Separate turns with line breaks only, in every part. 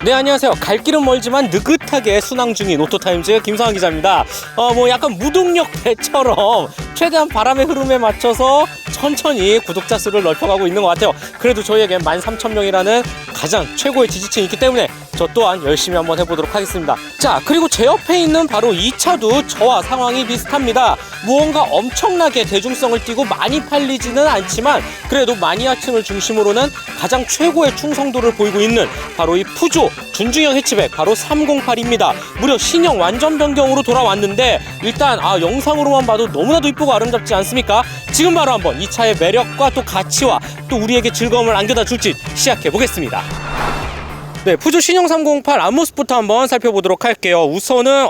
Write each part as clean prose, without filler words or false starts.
네, 안녕하세요. 갈 길은 멀지만 느긋하게 순항 중인 오토타임즈 김성환 기자입니다. 약간 무동력 배처럼 최대한 바람의 흐름에 맞춰서 천천히 구독자 수를 넓혀가고 있는 것 같아요. 그래도 저희에겐 13,000명이라는 가장 최고의 지지층이 있기 때문에 저 또한 열심히 한번 해보도록 하겠습니다. 자, 그리고 제 옆에 있는 바로 이 차도 저와 상황이 비슷합니다. 무언가 엄청나게 대중성을 띠고 많이 팔리지는 않지만 그래도 마니아층을 중심으로는 가장 최고의 충성도를 보이고 있는 바로 이 푸조 준중형 해치백, 바로 308입니다. 무려 신형 완전 변경으로 돌아왔는데 일단 영상으로만 봐도 너무나도 이쁘고 아름답지 않습니까? 지금 바로 한번 이 차의 매력과 또 가치와 또 우리에게 즐거움을 안겨다 줄지 시작해 보겠습니다. 네, 푸조 신형 308 앞모습부터 한번 살펴보도록 할게요. 우선은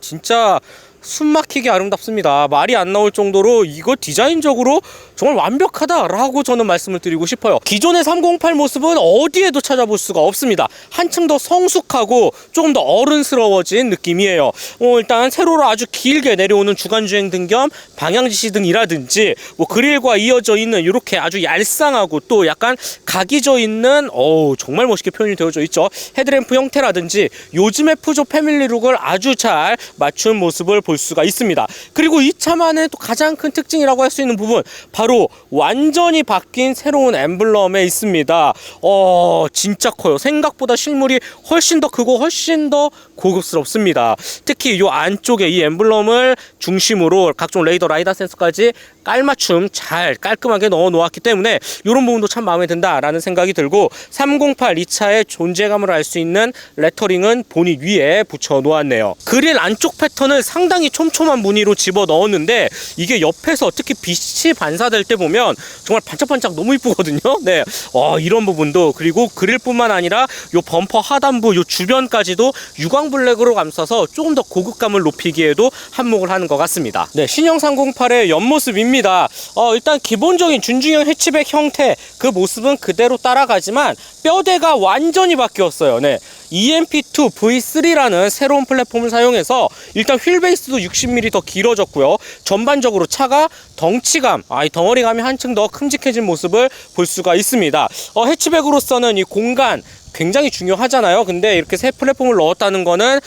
진짜 숨막히게 아름답습니다. 말이 안 나올 정도로 이거 디자인적으로 정말 완벽하다라고 저는 말씀을 드리고 싶어요. 기존의 308 모습은 어디에도 찾아볼 수가 없습니다. 한층 더 성숙하고 조금 더 어른스러워진 느낌이에요. 일단 세로로 아주 길게 내려오는 주간주행 등 겸 방향지시 등이라든지 그릴과 이어져 있는 이렇게 아주 얄쌍하고 또 약간 각이 져 있는 정말 멋있게 표현이 되어져 있죠. 헤드램프 형태라든지 요즘의 푸조 패밀리룩을 아주 잘 맞춘 모습을 볼 수가 있습니다. 그리고 이 차만의 또 가장 큰 특징이라고 할 수 있는 부분, 바로 완전히 바뀐 새로운 엠블럼에 있습니다. 진짜 커요. 생각보다 실물이 훨씬 더 크고 훨씬 더 고급스럽습니다. 특히 이 안쪽에 이 엠블럼을 중심으로 각종 레이더 라이다 센서까지 깔맞춤 잘 깔끔하게 넣어 놓았기 때문에 이런 부분도 참 마음에 든다라는 생각이 들고, 308 이 차의 존재감을 알 수 있는 레터링은 보닛 위에 붙여 놓았네요. 그릴 안쪽 패턴을 상당히 촘촘한 무늬로 집어 넣었는데 이게 옆에서 특히 빛이 반사될 때 보면 정말 반짝반짝 너무 이쁘거든요. 네, 이런 부분도, 그리고 그릴뿐만 아니라 요 범퍼 하단부 요 주변까지도 유광 블랙으로 감싸서 조금 더 고급감을 높이기에도 한몫을 하는 것 같습니다. 네, 신형 308의 옆모습입니다. 일단 기본적인 준중형 해치백 형태 그 모습은 그대로 따라가지만 뼈대가 완전히 바뀌었어요. 네, EMP2 V3라는 새로운 플랫폼을 사용해서 일단 휠베이스도 60mm 더 길어졌고요. 전반적으로 차가 덩치감, 이 덩어리감이 한층 더 큼직해진 모습을 볼 수가 있습니다. 해치백으로서는 이 공간 굉장히 중요하잖아요. 근데 이렇게 새 플랫폼을 넣었다는 거는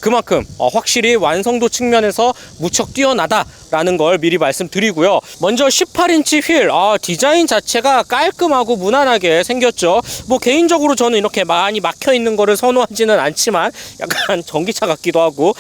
그만큼 확실히 완성도 측면에서 무척 뛰어나다라는 걸 미리 말씀드리고요. 먼저 18인치 휠, 디자인 자체가 깔끔하고 무난하게 생겼죠. 개인적으로 저는 이렇게 많이 막혀 있는 거를 선호하지는 않지만 약간 전기차 같기도 하고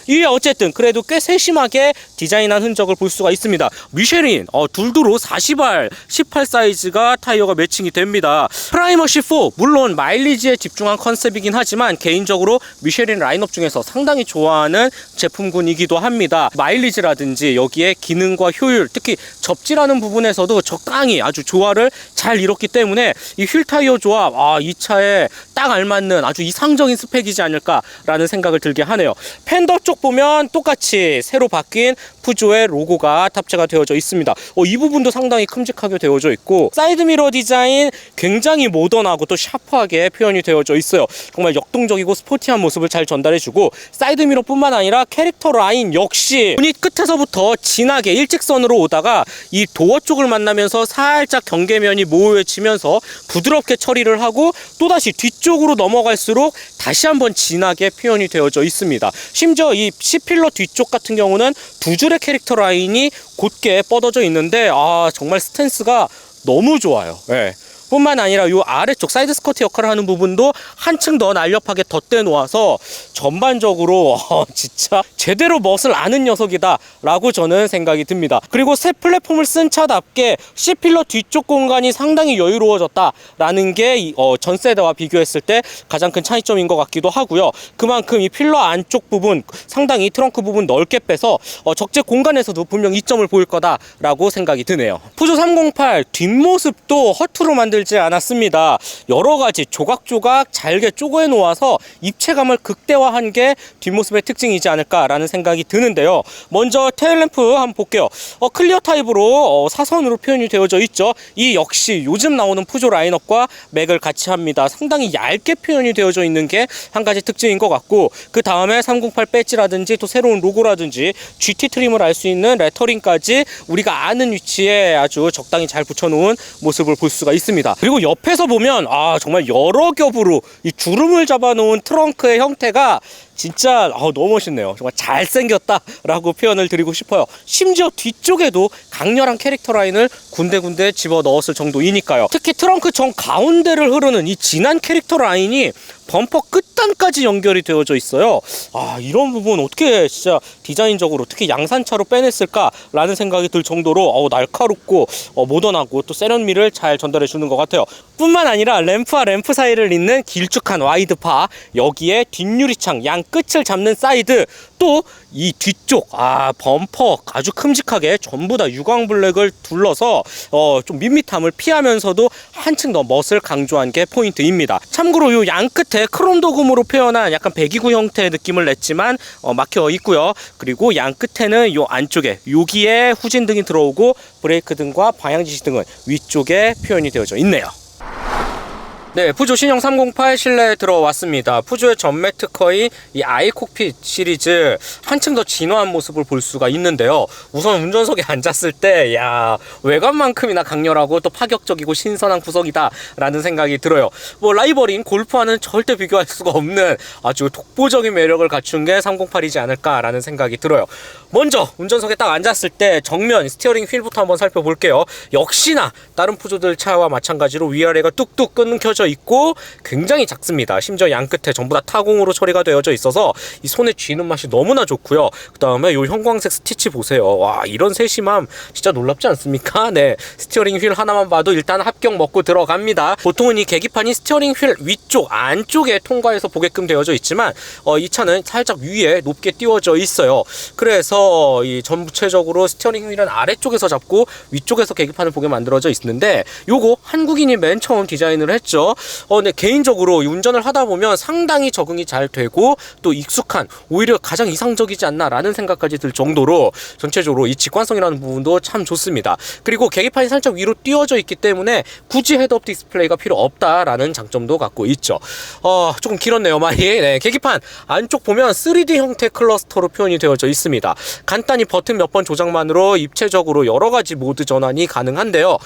이게 어쨌든 그래도 꽤 세심하게 디자인한 흔적을 볼 수가 있습니다. 미쉐린 둘두로 40R 18 사이즈가 타이어가 매칭이 됩니다. 프라이머시 4, 물론 마일리지에 집중한 컨셉이긴 하지만 개인적으로 미쉐린 라인업 중에서 상당히 좋아하는 제품군이기도 합니다. 마일리지라든지 여기에 기능과 효율, 특히 접지라는 부분에서도 적당히 아주 조화를 잘 이뤘기 때문에 이 휠 타이어 조합, 이 차에 딱 알맞는 아주 이상적인 스펙이지 않을까라는 생각을 들게 하네요. 팬더 쪽 보면 똑같이 새로 바뀐 푸조의 로고가 탑재가 되어져 있습니다. 이 부분도 상당히 큼직하게 되어져 있고, 사이드미러 디자인 굉장히 모던하고 또 샤프하게 표현이 되어져 있어요. 정말 역동적이고 스포티한 모습을 잘 전달해주고, 사이드미러뿐만 아니라 캐릭터 라인 역시 유닛 끝에서부터 진하게 일직선으로 오다가 이 도어 쪽을 만나면서 살짝 경계면이 모호해지면서 부드럽게 처리를 하고 또다시 뒤쪽으로 넘어갈수록 다시 한번 진하게 표현이 되어져 있습니다. 심지어 이 C필러 뒤쪽 같은 경우는 두 줄의 캐릭터 라인이 곧게 뻗어져 있는데 정말 스탠스가 너무 좋아요. 네. 뿐만 아니라 이 아래쪽 사이드 스커트 역할을 하는 부분도 한층 더 날렵하게 덧대 놓아서 전반적으로 진짜 제대로 멋을 아는 녀석이다 라고 저는 생각이 듭니다. 그리고 새 플랫폼을 쓴 차답게 C필러 뒤쪽 공간이 상당히 여유로워졌다 라는 게 전 세대와 비교했을 때 가장 큰 차이점인 것 같기도 하고요. 그만큼 이 필러 안쪽 부분 상당히 트렁크 부분 넓게 빼서 적재 공간에서도 분명 이점을 보일 거다 라고 생각이 드네요. 푸조 308 뒷모습도 허투루 만들지 않았습니다. 여러가지 조각조각 잘게 쪼개 놓아서 입체감을 극대화한 게 뒷모습의 특징이지 않을까라는 생각이 드는데요. 먼저 테일램프 한번 볼게요. 클리어 타입으로 사선으로 표현이 되어져 있죠. 이 역시 요즘 나오는 푸조 라인업과 맥을 같이 합니다. 상당히 얇게 표현이 되어져 있는 게 한 가지 특징인 것 같고, 그 다음에 308 배지라든지 또 새로운 로고라든지 GT 트림을 알 수 있는 레터링까지 우리가 아는 위치에 아주 적당히 잘 붙여놓은 모습을 볼 수가 있습니다. 있습니다. 그리고 옆에서 보면 정말 여러 겹으로 이 주름을 잡아놓은 트렁크의 형태가 진짜 너무 멋있네요. 정말 잘생겼다라고 표현을 드리고 싶어요. 심지어 뒤쪽에도 강렬한 캐릭터 라인을 군데군데 집어넣었을 정도이니까요. 특히 트렁크 정 가운데를 흐르는 이 진한 캐릭터 라인이 범퍼 끝단까지 연결이 되어져 있어요. 이런 부분 어떻게 진짜 디자인적으로 특히 양산차로 빼냈을까라는 생각이 들 정도로 날카롭고 모던하고 또 세련미를 잘 전달해 주는 것 같아요. 뿐만 아니라 램프와 램프 사이를 잇는 길쭉한 와이드파, 여기에 뒷유리창 양 끝을 잡는 사이드, 또 이 뒤쪽 범퍼 아주 큼직하게 전부 다 유광 블랙을 둘러서 좀 밋밋함을 피하면서도 한층 더 멋을 강조한 게 포인트입니다. 참고로 요 양 끝에 크롬 도금으로 표현한 약간 배기구 형태의 느낌을 냈지만 막혀 있고요. 그리고 양 끝에는 요 안쪽에 여기에 후진등이 들어오고 브레이크 등과 방향 지시 등은 위쪽에 표현이 되어져 있네요. 네, 푸조 신형 308 실내에 들어왔습니다. 푸조의 전매 특허인 이 아이콕핏 시리즈 한층 더 진화한 모습을 볼 수가 있는데요. 우선 운전석에 앉았을 때 외관만큼이나 강렬하고 또 파격적이고 신선한 구석이다 라는 생각이 들어요. 라이벌인 골프와는 절대 비교할 수가 없는 아주 독보적인 매력을 갖춘 게 308이지 않을까 라는 생각이 들어요. 먼저 운전석에 딱 앉았을 때 정면 스티어링 휠부터 한번 살펴볼게요. 역시나 다른 푸조들 차와 마찬가지로 위아래가 뚝뚝 끊겨져 있고 굉장히 작습니다. 심지어 양 끝에 전부 다 타공으로 처리가 되어져 있어서 이 손에 쥐는 맛이 너무나 좋고요. 그 다음에 요 형광색 스티치 보세요. 와, 이런 세심함 진짜 놀랍지 않습니까? 네, 스티어링 휠 하나만 봐도 일단 합격 먹고 들어갑니다. 보통은 이 계기판이 스티어링 휠 위쪽 안쪽에 통과해서 보게끔 되어져 있지만 이 차는 살짝 위에 높게 띄워져 있어요. 그래서 이 전부체적으로 스티어링 휠은 아래쪽에서 잡고 위쪽에서 계기판을 보게 만들어져 있는데, 요거 한국인이 맨 처음 디자인을 했죠. 근데 개인적으로 이 운전을 하다 보면 상당히 적응이 잘 되고 또 익숙한, 오히려 가장 이상적이지 않나라는 생각까지 들 정도로 전체적으로 이 직관성이라는 부분도 참 좋습니다. 그리고 계기판이 살짝 위로 띄워져 있기 때문에 굳이 헤드업 디스플레이가 필요 없다라는 장점도 갖고 있죠. 조금 길었네요, 말이. 네, 계기판 안쪽 보면 3D 형태 클러스터로 표현이 되어져 있습니다. 간단히 버튼 몇 번 조작만으로 입체적으로 여러 가지 모드 전환이 가능한데요.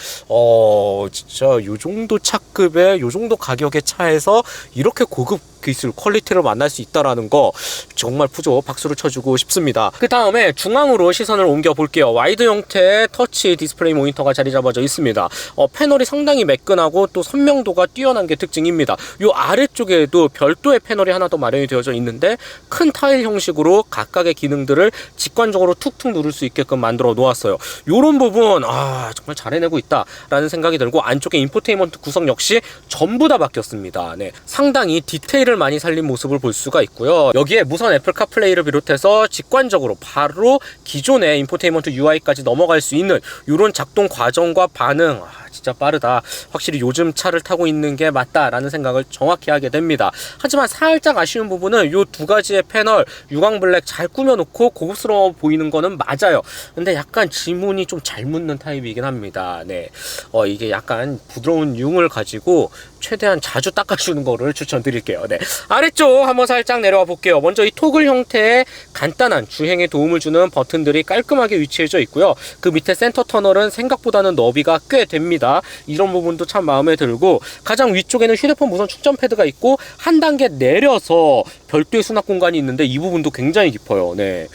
진짜 요 정도 차급에 요 정도 가격의 차에서 이렇게 고급 기술 퀄리티를 만날 수 있다라는 거 정말 푸조 박수를 쳐주고 싶습니다. 그 다음에 중앙으로 시선을 옮겨 볼게요. 와이드 형태의 터치 디스플레이 모니터가 자리 잡아져 있습니다. 패널이 상당히 매끈하고 또 선명도가 뛰어난 게 특징입니다. 요 아래쪽에도 별도의 패널이 하나 더 마련이 되어져 있는데 큰 타일 형식으로 각각의 기능들을 직관적으로 툭툭 누를 수 있게끔 만들어 놓았어요. 요런 부분 정말 잘 해내고 있다라는 생각이 들고, 안쪽에 인포테인먼트 구성 역시 전부 다 바뀌었습니다. 네, 상당히 디테일을 많이 살린 모습을 볼 수가 있고요. 여기에 무선 애플 카플레이를 비롯해서 직관적으로 바로 기존의 인포테인먼트 UI까지 넘어갈 수 있는 이런 작동 과정과 반응, 진짜 빠르다. 확실히 요즘 차를 타고 있는 게 맞다라는 생각을 정확히 하게 됩니다. 하지만 살짝 아쉬운 부분은 이 두 가지의 패널 유광 블랙 잘 꾸며놓고 고급스러워 보이는 거는 맞아요. 근데 약간 지문이 좀 잘 묻는 타입이긴 합니다. 네, 이게 약간 부드러운 융을 가지고 최대한 자주 닦아주는 거를 추천드릴게요. 네, 아래쪽 한번 살짝 내려와 볼게요. 먼저 이 토글 형태의 간단한 주행에 도움을 주는 버튼들이 깔끔하게 위치해져 있고요. 그 밑에 센터 터널은 생각보다는 너비가 꽤 됩니다. 이런 부분도 참 마음에 들고, 가장 위쪽에는 휴대폰 무선 충전 패드가 있고 한 단계 내려서 별도의 수납 공간이 있는데 이 부분도 굉장히 깊어요. 네,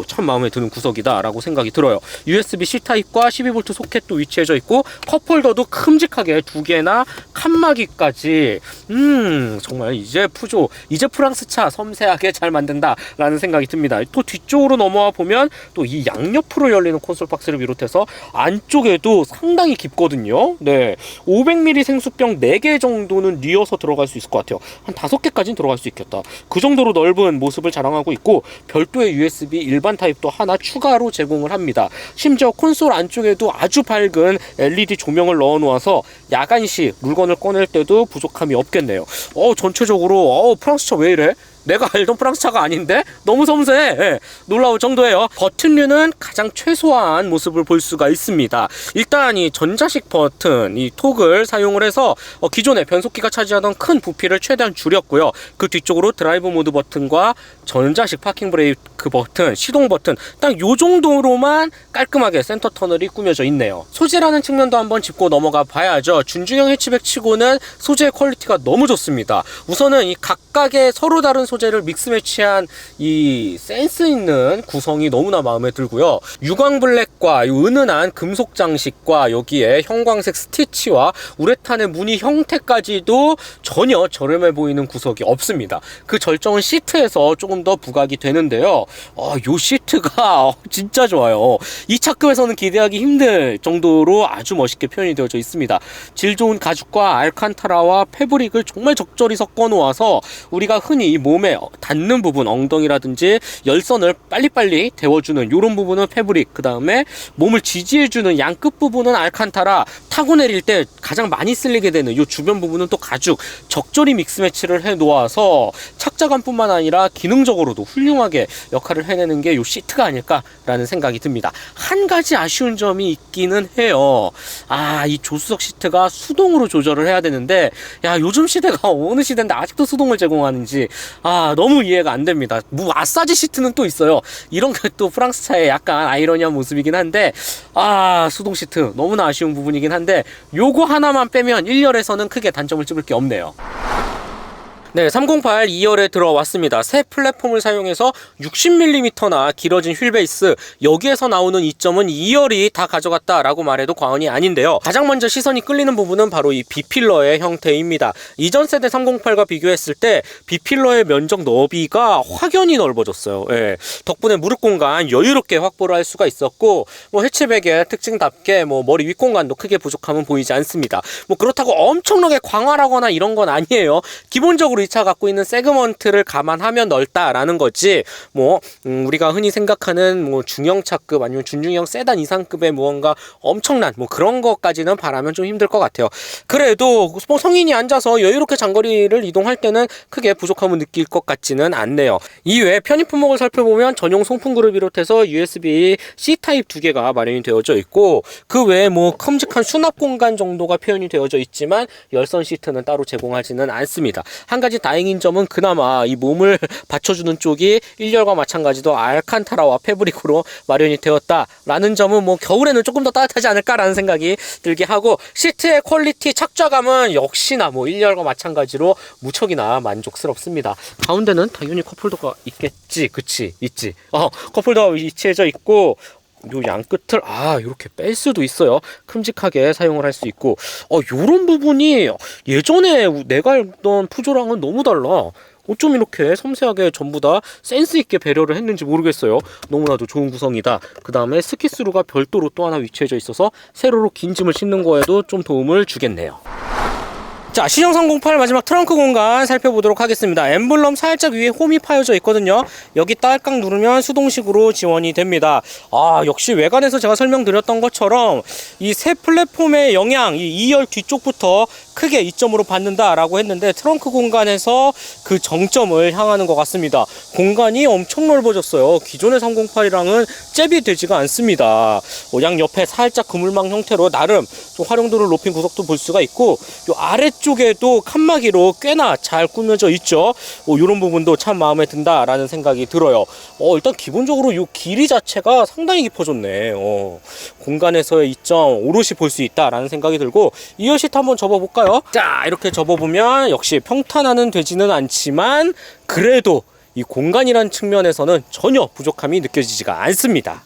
참 마음에 드는 구석이다 라고 생각이 들어요. USB-C 타입과 12V 소켓도 위치해져 있고 컵홀더도 큼직하게 두 개나 칸막이까지. 정말 이제 푸조, 이제 프랑스 차 섬세하게 잘 만든다 라는 생각이 듭니다. 또 뒤쪽으로 넘어와 보면 또 이 양옆으로 열리는 콘솔 박스를 비롯해서 안쪽에도 상당히 깊거든요. 네, 500ml 생수병 4개 정도는 뉘어서 들어갈 수 있을 것 같아요. 한 5개까지는 들어갈 수 있겠다. 그 정도로 넓은 모습을 자랑하고 있고, 별도의 USB 일반 타입도 하나 추가로 제공을 합니다. 심지어 콘솔 안쪽에도 아주 밝은 LED 조명을 넣어 놓아서 야간 시 물건을 꺼낼 때도 부족함이 없겠네요. 전체적으로 프랑스 차 왜 이래? 내가 알던 프랑스 차가 아닌데 너무 섬세해. 예, 놀라울 정도예요. 버튼류는 가장 최소화한 모습을 볼 수가 있습니다. 일단 이 전자식 버튼, 이 톡을 사용을 해서 기존의 변속기가 차지하던 큰 부피를 최대한 줄였고요. 그 뒤쪽으로 드라이브 모드 버튼과 전자식 파킹 브레이크 버튼, 시동 버튼 딱 요 정도로만 깔끔하게 센터 터널이 꾸며져 있네요. 소재라는 측면도 한번 짚고 넘어가 봐야죠. 준중형 해치백 치고는 소재의 퀄리티가 너무 좋습니다. 우선은 이 각각의 서로 다른 소재를 믹스 매치한 이 센스 있는 구성이 너무나 마음에 들고요. 유광 블랙과 이 은은한 금속 장식과 여기에 형광색 스티치와 우레탄의 무늬 형태까지도 전혀 저렴해 보이는 구석이 없습니다. 그 절정은 시트에서 조금 더 부각이 되는데요. 요 시트가 진짜 좋아요. 이 차급에서는 기대하기 힘들 정도로 아주 멋있게 표현이 되어져 있습니다. 질 좋은 가죽과 알칸타라와 패브릭을 정말 적절히 섞어 놓아서 우리가 흔히 몸에 닿는 부분, 엉덩이라든지 열선을 빨리빨리 데워주는 이런 부분은 패브릭, 그 다음에 몸을 지지해주는 양끝 부분은 알칸타라, 타고 내릴 때 가장 많이 쓸리게 되는 이 주변 부분은 또 가죽, 적절히 믹스 매치를 해 놓아서 착자감뿐만 아니라 기능적으로도 훌륭하게 역할을 해내는 게 이 시트가 아닐까라는 생각이 듭니다. 한 가지 아쉬운 점이 있기는 해요. 이 조수석 시트가 수동으로 조절을 해야 되는데, 요즘 시대가 어느 시대인데 아직도 수동을 제공하는지 너무 이해가 안 됩니다. 마사지 시트는 또 있어요. 이런 게 또 프랑스 차의 약간 아이러니한 모습이긴 한데, 수동 시트 너무나 아쉬운 부분이긴 한데, 요거 하나만 빼면 1열에서는 크게 단점을 찝을 게 없네요. 네, 308 2열에 들어왔습니다. 새 플랫폼을 사용해서 60mm나 길어진 휠베이스, 여기에서 나오는 이점은 2열이 다 가져갔다라고 말해도 과언이 아닌데요. 가장 먼저 시선이 끌리는 부분은 바로 이 B필러의 형태입니다. 이전 세대 308과 비교했을 때 B필러의 면적 너비가 확연히 넓어졌어요. 예, 덕분에 무릎 공간 여유롭게 확보를 할 수가 있었고, 해치백의 특징답게 머리 윗공간도 크게 부족함은 보이지 않습니다. 그렇다고 엄청나게 광활하거나 이런 건 아니에요. 기본적으로 이 차 갖고 있는 세그먼트를 감안하면 넓다라는 거지, 우리가 흔히 생각하는 중형 차급 아니면 준중형 세단 이상급의 무언가 엄청난 그런 것까지는 바라면 좀 힘들 것 같아요. 그래도 성인이 앉아서 여유롭게 장거리를 이동할 때는 크게 부족함을 느낄 것 같지는 않네요. 이외에 편의 품목을 살펴보면 전용 송풍 그룹 비롯해서 USB C 타입 2개가 마련이 되어져 있고, 그 외에 큼직한 수납 공간 정도가 표현이 되어져 있지만 열선 시트는 따로 제공하지는 않습니다. 한 가지 다행인 점은 그나마 이 몸을 받쳐주는 쪽이 1열과 마찬가지로 알칸타라와 패브릭으로 마련이 되었다라는 점은 겨울에는 조금 더 따뜻하지 않을까라는 생각이 들게 하고, 시트의 퀄리티, 착좌감은 역시나 1열과 마찬가지로 무척이나 만족스럽습니다. 가운데는 당연히 컵홀더가 있겠지, 그치? 있지. 컵홀더가 위치해져 있고, 요 양끝을 이렇게 뺄 수도 있어요. 큼직하게 사용을 할 수 있고, 요런 부분이 예전에 내가 알던 푸조랑은 너무 달라. 어쩜 이렇게 섬세하게 전부 다 센스 있게 배려를 했는지 모르겠어요. 너무나도 좋은 구성이다. 그 다음에 스키스루가 별도로 또 하나 위치해져 있어서 세로로 긴 짐을 싣는 거에도 좀 도움을 주겠네요. 자, 신형 308 마지막 트렁크 공간 살펴보도록 하겠습니다. 엠블럼 살짝 위에 홈이 파여져 있거든요. 여기 딸깍 누르면 수동식으로 지원이 됩니다. 역시 외관에서 제가 설명드렸던 것처럼 이 새 플랫폼의 영향, 이 2열 뒤쪽부터 크게 이점으로 받는다라고 했는데, 트렁크 공간에서 그 정점을 향하는 것 같습니다. 공간이 엄청 넓어졌어요. 기존의 308이랑은 잽이 되지가 않습니다. 양 옆에 살짝 그물망 형태로 나름 좀 활용도를 높인 구석도 볼 수가 있고, 요 아래쪽에도 칸막이로 꽤나 잘 꾸며져 있죠. 이런 부분도 참 마음에 든다라는 생각이 들어요. 일단 기본적으로 요 길이 자체가 상당히 깊어졌네. 공간에서의 이점 오롯이 볼 수 있다라는 생각이 들고, 2열 시트 한번 접어볼까요? 자, 이렇게 접어보면 역시 평탄화는 되지는 않지만 그래도 이 공간이란 측면에서는 전혀 부족함이 느껴지지가 않습니다.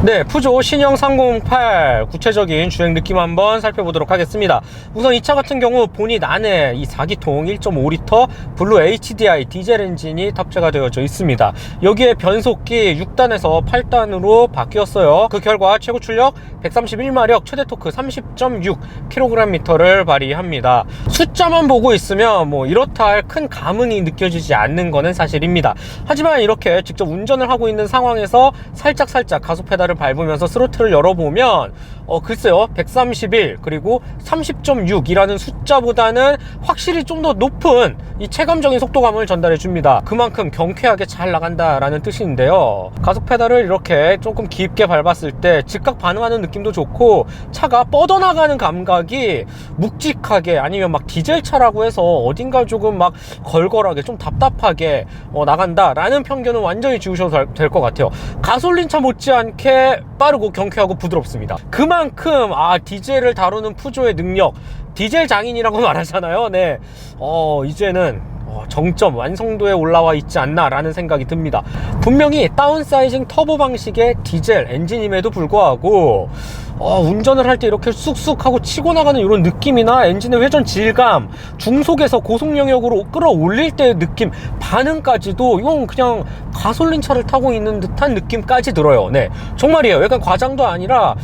네, 푸조 신형 308 구체적인 주행 느낌 한번 살펴보도록 하겠습니다. 우선 이 차 같은 경우 본닛 안에 이 4기통 1.5L 블루 HDI 디젤 엔진이 탑재가 되어져 있습니다. 여기에 변속기 6단에서 8단으로 바뀌었어요. 그 결과 최고 출력 131마력, 최대 토크 30.6kgm를 발휘합니다. 숫자만 보고 있으면 이렇다 할 큰 감흥이 느껴지지 않는 것은 사실입니다. 하지만 이렇게 직접 운전을 하고 있는 상황에서 살짝 가속 페달을 페달을 밟으면서 스로틀을 열어보면 글쎄요, 131 그리고 30.6이라는 숫자보다는 확실히 좀 더 높은 이 체감적인 속도감을 전달해 줍니다. 그만큼 경쾌하게 잘 나간다라는 뜻인데요. 가속 페달을 이렇게 조금 깊게 밟았을 때 즉각 반응하는 느낌도 좋고, 차가 뻗어나가는 감각이 묵직하게, 아니면 막 디젤차라고 해서 어딘가 조금 막 걸걸하게 좀 답답하게 나간다라는 편견은 완전히 지우셔도 될 것 같아요. 가솔린차 못지않게 빠르고 경쾌하고 부드럽습니다. 그만큼 디젤을 다루는 푸조의 능력, 디젤 장인이라고 말하잖아요. 네, 이제는 정점 완성도에 올라와 있지 않나 라는 생각이 듭니다. 분명히 다운사이징 터보 방식의 디젤 엔진임에도 불구하고 운전을 할 때 이렇게 쑥쑥 하고 치고 나가는 이런 느낌이나 엔진의 회전 질감, 중속에서 고속 영역으로 끌어올릴 때의 느낌, 반응까지도 이건 그냥 가솔린 차를 타고 있는 듯한 느낌까지 들어요. 네, 정말이에요. 약간 과장도 아니라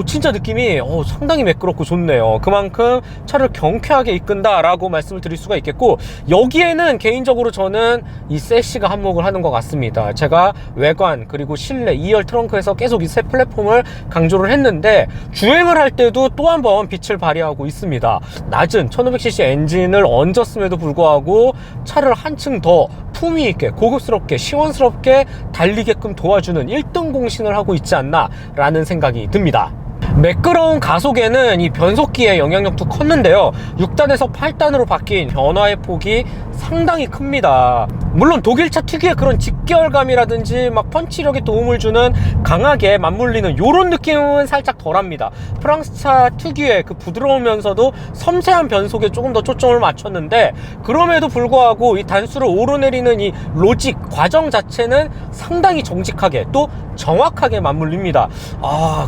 진짜 느낌이 상당히 매끄럽고 좋네요. 그만큼 차를 경쾌하게 이끈다라고 말씀을 드릴 수가 있겠고, 여기에는 개인적으로 저는 이 세시가 한몫을 하는 것 같습니다. 제가 외관 그리고 실내 2열 트렁크에서 계속 이 새 플랫폼을 강조를 했는데, 주행을 할 때도 또 한 번 빛을 발휘하고 있습니다. 낮은 1500cc 엔진을 얹었음에도 불구하고 차를 한층 더 품위 있게, 고급스럽게, 시원스럽게 달리게끔 도와주는 1등 공신을 하고 있지 않나 라는 생각이 듭니다. 매끄러운 가속에는 이 변속기의 영향력도 컸는데요, 6단에서 8단으로 바뀐 변화의 폭이 상당히 큽니다. 물론 독일차 특유의 그런 직결감이라든지 막 펀치력에 도움을 주는 강하게 맞물리는 요런 느낌은 살짝 덜합니다. 프랑스차 특유의 그 부드러우면서도 섬세한 변속에 조금 더 초점을 맞췄는데, 그럼에도 불구하고 이 단수를 오르내리는 이 로직 과정 자체는 상당히 정직하게 또 정확하게 맞물립니다.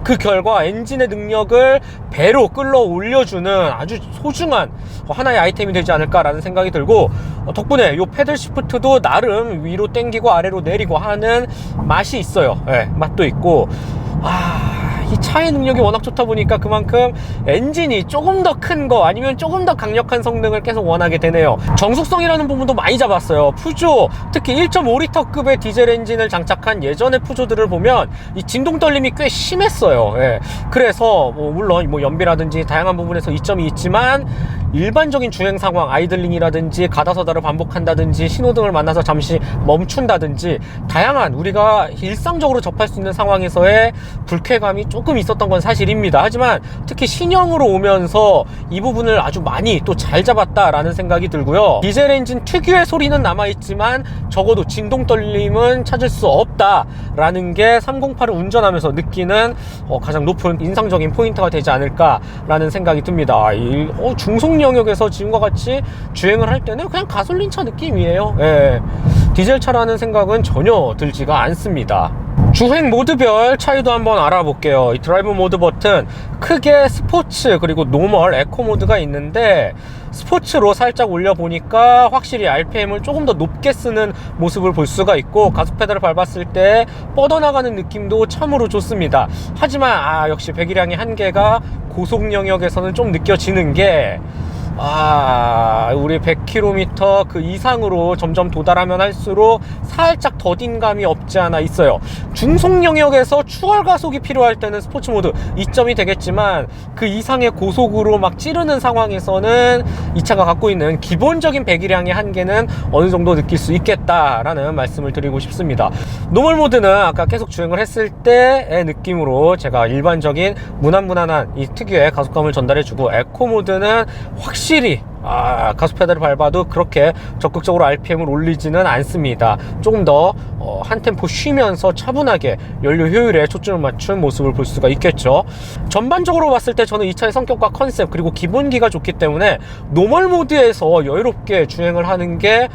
그 결과 엔진의 능력을 배로 끌어올려주는 아주 소중한 하나의 아이템이 되지 않을까라는 생각이 들고, 덕분에 요 패들 시프트도 나름 위로 당기고 아래로 내리고 하는 맛이 있어요. 네, 맛도 있고, 이 차의 능력이 워낙 좋다 보니까 그만큼 엔진이 조금 더 큰 거, 아니면 조금 더 강력한 성능을 계속 원하게 되네요. 정숙성이라는 부분도 많이 잡았어요. 푸조, 특히 1.5L급의 디젤 엔진을 장착한 예전의 푸조들을 보면 이 진동 떨림이 꽤 심했어요. 예. 그래서 물론 연비라든지 다양한 부분에서 이점이 있지만, 일반적인 주행 상황, 아이들링이라든지 가다서다를 반복한다든지 신호등을 만나서 잠시 멈춘다든지, 다양한 우리가 일상적으로 접할 수 있는 상황에서의 불쾌감이 조금 있었던 건 사실입니다. 하지만 특히 신형으로 오면서 이 부분을 아주 많이 또 잘 잡았다라는 생각이 들고요. 디젤 엔진 특유의 소리는 남아있지만 적어도 진동 떨림은 찾을 수 없다라는 게 308을 운전하면서 느끼는 가장 높은 인상적인 포인트가 되지 않을까라는 생각이 듭니다. 중속 영역에서 지금과 같이 주행을 할 때는 그냥 가솔린차 느낌이에요. 예. 디젤차라는 생각은 전혀 들지가 않습니다. 주행 모드별 차이도 한번 알아볼게요. 이 드라이브 모드 버튼, 크게 스포츠 그리고 노멀, 에코 모드가 있는데, 스포츠로 살짝 올려보니까 확실히 RPM을 조금 더 높게 쓰는 모습을 볼 수가 있고, 가속 페달을 밟았을 때 뻗어나가는 느낌도 참으로 좋습니다. 하지만 역시 배기량의 한계가 고속 영역에서는 좀 느껴지는 게, 우리 100km 그 이상으로 점점 도달하면 할수록 살짝 더딘 감이 없지 않아 있어요. 중속 영역에서 추월 가속이 필요할 때는 스포츠 모드 이점이 되겠지만, 그 이상의 고속으로 막 찌르는 상황에서는 이 차가 갖고 있는 기본적인 배기량의 한계는 어느 정도 느낄 수 있겠다라는 말씀을 드리고 싶습니다. 노멀 모드는 아까 계속 주행을 했을 때의 느낌으로 제가 일반적인 무난무난한 이 특유의 가속감을 전달해주고, 에코 모드는 확실히 가속 페달을 밟아도 그렇게 적극적으로 RPM을 올리지는 않습니다. 조금 더 한 템포 쉬면서 차분하게 연료 효율에 초점을 맞춘 모습을 볼 수가 있겠죠. 전반적으로 봤을 때 저는 이 차의 성격과 컨셉 그리고 기본기가 좋기 때문에 노멀 모드에서 여유롭게 주행을 하는 게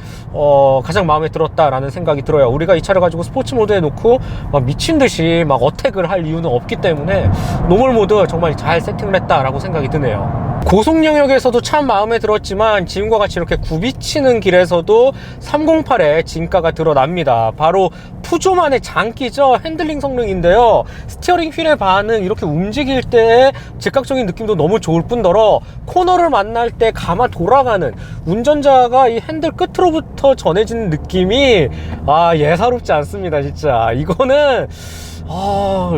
가장 마음에 들었다라는 생각이 들어요. 우리가 이 차를 가지고 스포츠 모드에 놓고 막 미친듯이 막 어택을 할 이유는 없기 때문에 노멀 모드 정말 잘 세팅을 했다라고 생각이 드네요. 고속 영역에서도 참 마음에 들었지만, 지금과 같이 이렇게 굽이치는 길에서도 308의 진가가 드러납니다. 바로 푸조만의 장기죠. 핸들링 성능인데요, 스티어링 휠의 반응, 이렇게 움직일 때의 즉각적인 느낌도 너무 좋을 뿐더러 코너를 만날 때 감아 돌아가는, 운전자가 이 핸들 끝으로부터 전해지는 느낌이 예사롭지 않습니다. 진짜 이거는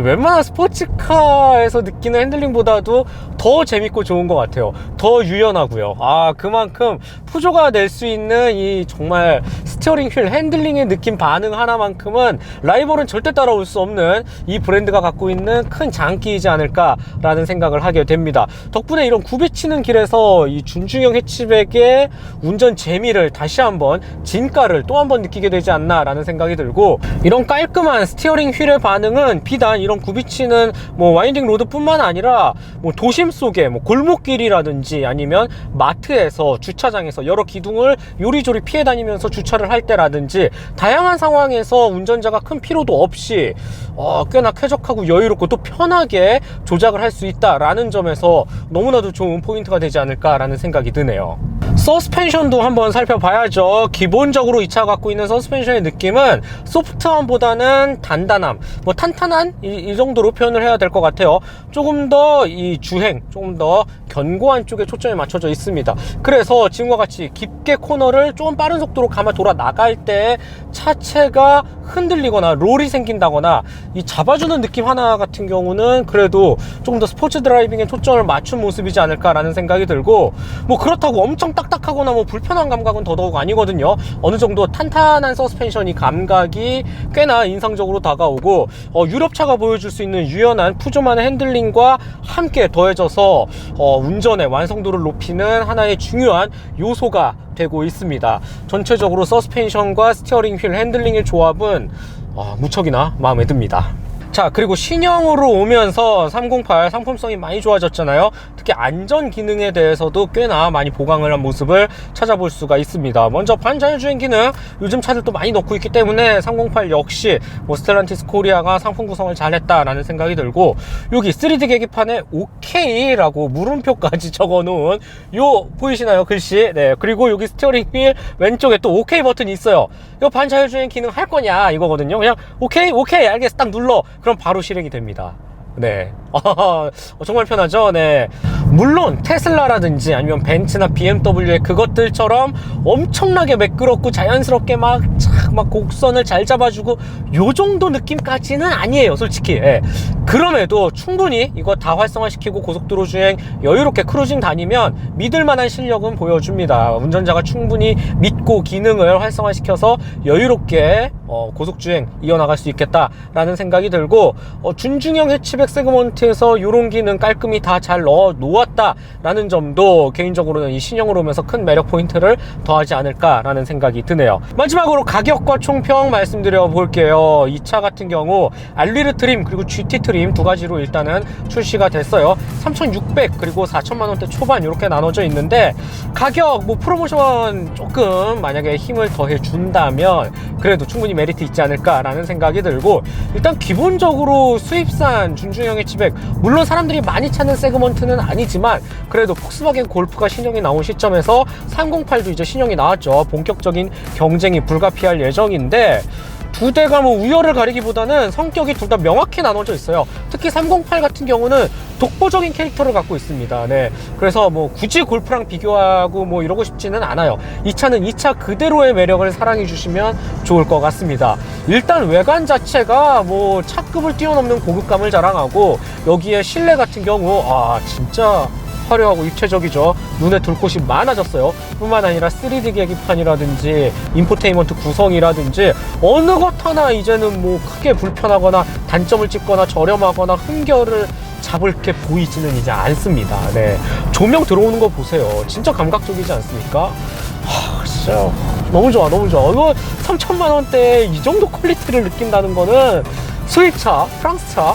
웬만한 스포츠카에서 느끼는 핸들링보다도 더 재밌고 좋은 것 같아요. 더 유연하고요. 그만큼 푸조가 낼 수 있는 이 정말 스티어링 휠 핸들링의 느낌 반응 하나만큼은 라이벌은 절대 따라올 수 없는 이 브랜드가 갖고 있는 큰 장기이지 않을까라는 생각을 하게 됩니다. 덕분에 이런 굽이치는 길에서 이 준중형 해치백의 운전 재미를 다시 한번 진가를 또 한번 느끼게 되지 않나라는 생각이 들고, 이런 깔끔한 스티어링 휠의 반응은 비단 이런 굽이치는 와인딩 로드뿐만 아니라 도심 속의 골목길이라든지 아니면 마트에서 주차장에서 여러 기둥을 요리조리 피해 다니면서 주차를 할 때라든지 다양한 상황에서 운전자가 큰 피로도 없이 꽤나 쾌적하고 여유롭고 또 편하게 조작을 할 수 있다라는 점에서 너무나도 좋은 포인트가 되지 않을까라는 생각이 드네요. 서스펜션도 한번 살펴봐야죠. 기본적으로 이 차가 갖고 있는 서스펜션의 느낌은 소프트함보다는 단단함, 탄탄한 이 정도로 표현을 해야 될 것 같아요. 조금 더 이 주행, 조금 더 견고한 쪽에 초점이 맞춰져 있습니다. 그래서 지금과 같이 깊게 코너를 좀 빠른 속도로 감아 돌아 나갈 때 차체가 흔들리거나 롤이 생긴다거나 이 잡아주는 느낌 하나 같은 경우는 그래도 조금 더 스포츠 드라이빙에 초점을 맞춘 모습이지 않을까라는 생각이 들고, 그렇다고 엄청 딱딱하거나 불편한 감각은 더더욱 아니거든요. 어느 정도 탄탄한 서스펜션이 감각이 꽤나 인상적으로 다가오고, 유럽차가 보여줄 수 있는 유연한 푸조만의 핸들링과 함께 더해져서 운전의 완성도를 높이는 하나의 중요한 요소가 되고 있습니다. 전체적으로 서스펜션과 스티어링 휠 핸들링의 조합은 무척이나 마음에 듭니다. 자, 그리고 신형으로 오면서 308 상품성이 많이 좋아졌잖아요. 특히 안전 기능에 대해서도 꽤나 많이 보강을 한 모습을 찾아볼 수가 있습니다. 먼저 반자율주행 기능, 요즘 차들도 많이 넣고 있기 때문에 308 역시 스텔란티스 코리아가 상품 구성을 잘했다라는 생각이 들고, 여기 3D 계기판에 OK라고 물음표까지 적어놓은 요 보이시나요, 글씨? 네, 그리고 여기 스티어링 휠 왼쪽에 또 OK 버튼이 있어요. 이 반자율주행 기능 할 거냐 이거거든요. 그냥 오케이 알겠어 딱 눌러, 그럼 바로 실행이 됩니다. 네. 정말 편하죠. 네. 물론 테슬라라든지 아니면 벤츠나 BMW의 그것들처럼 엄청나게 매끄럽고 자연스럽게 막 곡선을 잘 잡아주고 요 정도 느낌까지는 아니에요, 솔직히. 예. 그럼에도 충분히 이거 다 활성화시키고 고속도로 주행 여유롭게 크루징 다니면 믿을만한 실력은 보여줍니다. 운전자가 충분히 믿고 기능을 활성화시켜서 여유롭게 고속주행 이어나갈 수 있겠다라는 생각이 들고, 준중형 해치백 세그먼트에서 이런 기능 깔끔히 다 잘 넣어 놓았다라는 점도 개인적으로는 이 신형으로 오면서 큰 매력 포인트를 더하지 않을까라는 생각이 드네요. 마지막으로 가격과 총평 말씀드려 볼게요. 이 차 같은 경우 알리르 트림 그리고 GT 트림 두 가지로 일단은 출시가 됐어요. 3,600 그리고 4천만원대 초반 이렇게 나눠져 있는데, 가격 프로모션 조금 만약에 힘을 더해 준다면 그래도 충분히 메리트 있지 않을까라는 생각이 들고, 일단 기본적으로 수입산 준중형 해치백, 물론 사람들이 많이 찾는 세그먼트는 아니지만 그래도 폭스바겐 골프가 신형이 나온 시점에서 308도 이제 신형이 나왔죠. 본격적인 경쟁이 불가피할 예정인데, 두 대가 우열을 가리기보다는 성격이 둘 다 명확히 나눠져 있어요. 특히 308 같은 경우는 독보적인 캐릭터를 갖고 있습니다. 네. 그래서 굳이 골프랑 비교하고 이러고 싶지는 않아요. 이 차는 이 차 그대로의 매력을 사랑해 주시면 좋을 것 같습니다. 일단 외관 자체가 차급을 뛰어넘는 고급감을 자랑하고, 여기에 실내 같은 경우 진짜 화려하고 입체적이죠. 눈에 둘 곳이 많아졌어요. 뿐만 아니라 3D 계기판이라든지 인포테인먼트 구성이라든지 어느 것 하나 이제는 크게 불편하거나 단점을 찍거나 저렴하거나 흠결을 잡을 게 보이지는 이제 않습니다. 네. 조명 들어오는 거 보세요. 진짜 감각적이지 않습니까? 진짜 너무 좋아. 이거 3천만원대에 이 정도 퀄리티를 느낀다는 거는 수입차, 프랑스차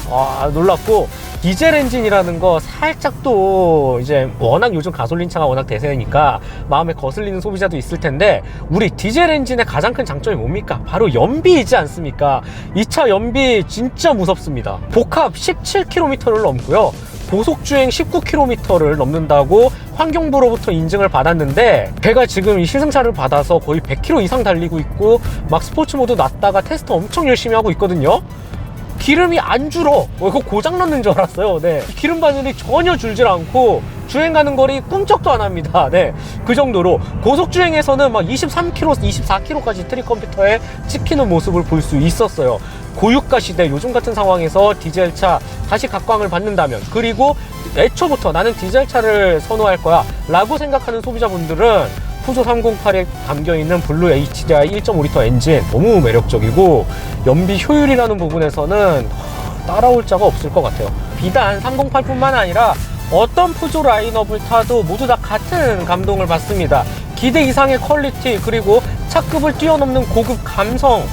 놀랍고, 디젤 엔진이라는 거 살짝 또 이제 워낙 요즘 가솔린 차가 워낙 대세니까 마음에 거슬리는 소비자도 있을 텐데, 우리 디젤 엔진의 가장 큰 장점이 뭡니까? 바로 연비이지 않습니까? 이 차 연비 진짜 무섭습니다. 복합 17km를 넘고요. 고속주행 19km를 넘는다고 환경부로부터 인증을 받았는데, 제가 지금 이 시승차를 받아서 거의 100km 이상 달리고 있고 막 스포츠 모드 놨다가 테스트 엄청 열심히 하고 있거든요. 기름이 안 줄어. 이거 고장 났는 줄 알았어요. 네. 기름 바늘이 전혀 줄질 않고 주행 가는 거리 꿈쩍도 안 합니다. 네. 그 정도로 고속 주행에서는 막 23km, 24km까지 트릭 컴퓨터에 찍히는 모습을 볼 수 있었어요. 고유가 시대 요즘 같은 상황에서 디젤차 다시 각광을 받는다면, 그리고 애초부터 나는 디젤차를 선호할 거야 라고 생각하는 소비자분들은 푸조 308에 담겨있는 블루 HDI 1.5L 엔진 너무 매력적이고, 연비 효율이라는 부분에서는 따라올 자가 없을 것 같아요. 비단 308뿐만 아니라 어떤 푸조 라인업을 타도 모두 다 같은 감동을 받습니다. 기대 이상의 퀄리티, 그리고 차급을 뛰어넘는 고급 감성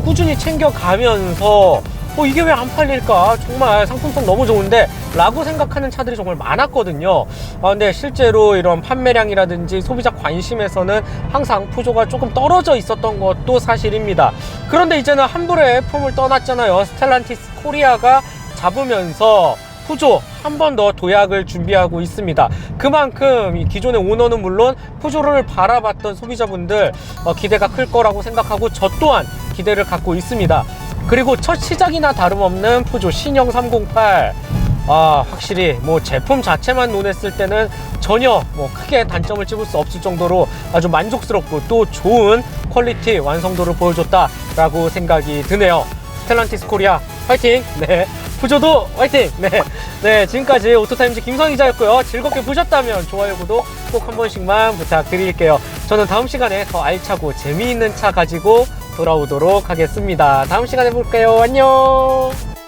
꾸준히 챙겨가면서 이게 왜 안 팔릴까? 정말 상품성 너무 좋은데 라고 생각하는 차들이 정말 많았거든요. 근데 실제로 이런 판매량이라든지 소비자 관심에서는 항상 푸조가 조금 떨어져 있었던 것도 사실입니다. 그런데 이제는 함부로의 품을 떠났잖아요. 스텔란티스 코리아가 잡으면서 푸조 한 번 더 도약을 준비하고 있습니다. 그만큼 이 기존의 오너는 물론 푸조를 바라봤던 소비자분들 기대가 클 거라고 생각하고 저 또한 기대를 갖고 있습니다. 그리고 첫 시작이나 다름없는 푸조 신형 308, 확실히 뭐 제품 자체만 논했을 때는 전혀 뭐 크게 단점을 찍을 수 없을 정도로 아주 만족스럽고 또 좋은 퀄리티 완성도를 보여줬다라고 생각이 드네요. 스텔란티스 코리아 화이팅! 네, 푸조도 화이팅! 네, 지금까지 오토타임즈 김성희 기자였고요. 즐겁게 보셨다면 좋아요, 구독 꼭 한 번씩만 부탁드릴게요. 저는 다음 시간에 더 알차고 재미있는 차 가지고 돌아오도록 하겠습니다. 다음 시간에 볼게요. 안녕.